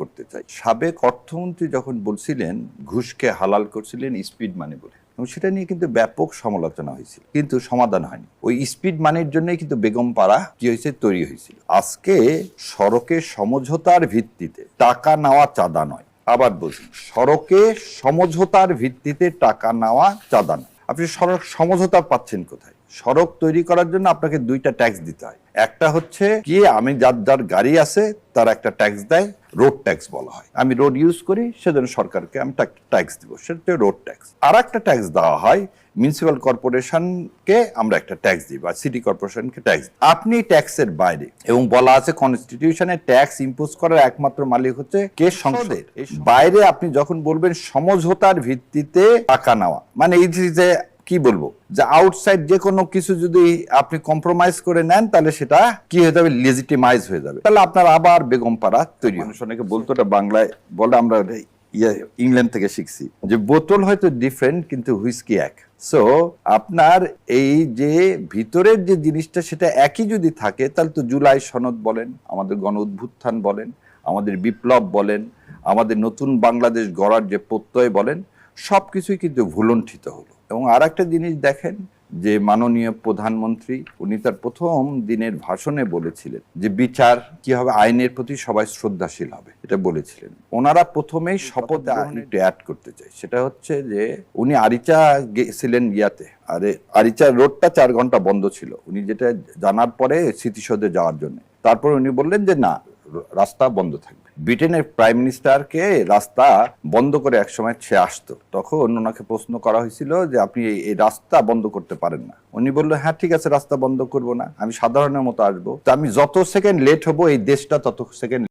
করতে চাই। সাবেক অর্থমন্ত্রী যখন বলছিলেন ঘুষকে হালাল করছিলেন স্পিড মানি বলে, এবং সেটা নিয়ে কিন্তু ব্যাপক সমালোচনা হয়েছিল, কিন্তু সমাধান হয়নি। ওই স্পিড মানির জন্যই কিন্তু বেগম পাড়া কি হয়েছে, তৈরি হয়েছিল। আজকে সড়কে সমঝোতার ভিত্তিতে টাকা নেওয়া চাঁদা নয়, আবার বলছি, সড়কে সমঝোতার ভিত্তিতে টাকা নেওয়া চাঁদা নয়। আপনি সড়ক সমঝোতা পাচ্ছেন কোথায়? সড়ক তৈরি করার জন্য আপনাকে দুইটা ট্যাক্স দিতে হয়। একটা হচ্ছে কি, আমি যার যার গাড়ি আছে তার একটা ট্যাক্স দেয়, রোড ট্যাক্স বলা হয়। আমি রোড ইউজ করি, সেজন্য সরকারকে আমি ট্যাক্স দিব, সেটা রোড ট্যাক্স। আর একটা ট্যাক্স দেওয়া হয় মিউনিসিপ্যাল কর্পোরেশনকে, আমরা একটা ট্যাক্স দিই, বা সিটি কর্পোরেশনকে ট্যাক্স। আপনি ট্যাক্সের বাইরে, এবং বলা আছে কনস্টিটিউশনে ট্যাক্স ইম্পোজ করার একমাত্র মালিক হচ্ছে কে? সংসদের বাইরে আপনি যখন বলবেন সমঝোতার ভিত্তিতে টাকা নেওয়া, মানে এই যে কি বলবো, যে আউটসাইড যে কোনো কিছু যদি আপনি কম্প্রোমাইজ করে নেন, তাহলে সেটা কি হয়ে যাবে, লেজিটিমাইজ হয়ে যাবে। তাহলে আপনার আবার বেগম পাড়া তৈরি। মানুষ অনেকে বলতো, এটা বাংলায় বলে, আমরা ইংল্যান্ড থেকে শিখছি, যে বোতল হয়তো ডিফারেন্ট কিন্তু হুইস্কি এক। সো আপনার এই যে ভিতরের যে জিনিসটা সেটা একই যদি থাকে, তাহলে তো জুলাই সনদ বলেন, আমাদের গণ অভ্যুত্থান বলেন, আমাদের বিপ্লব বলেন, আমাদের নতুন বাংলাদেশ গড়ার যে প্রত্যয় বলেন, সবকিছুই কিন্তু ভুলণ্ঠিত হলো। এবং আর একটা জিনিস দেখেন, যে মাননীয় প্রধানমন্ত্রী উনি তার প্রথম দিনের ভাষণে বলেছিলেন যে বিচার কি হবে, আইনের প্রতি সবাই শ্রদ্ধাশীল হবে, এটা বলেছিলেন। ওনারা প্রথমেই শপথে একটু অ্যাড করতে চাই, সেটা হচ্ছে যে উনি আরিচা গেছিলেন ইয়াতে, আরে আরিচা রোডটা 4 ঘন্টা বন্ধ ছিল, উনি যেটা জানার পরে স্মৃতিসৌধে যাওয়ার জন্য। তারপর উনি বললেন যে না, রাস্তা বন্ধ থাকবে। ব্রিটেনের প্রাইম মিনিস্টারকে রাস্তা বন্ধ করে একসময় সে আসতো, তখন ওনাকে প্রশ্ন করা হয়েছিল যে আপনি এই রাস্তা বন্ধ করতে পারেন না। উনি বললো হ্যাঁ ঠিক আছে, রাস্তা বন্ধ করবো না, আমি সাধারণের মতো আসবো, তো আমি যত সেকেন্ড লেট হবো এই দেশটা তত সেকেন্ড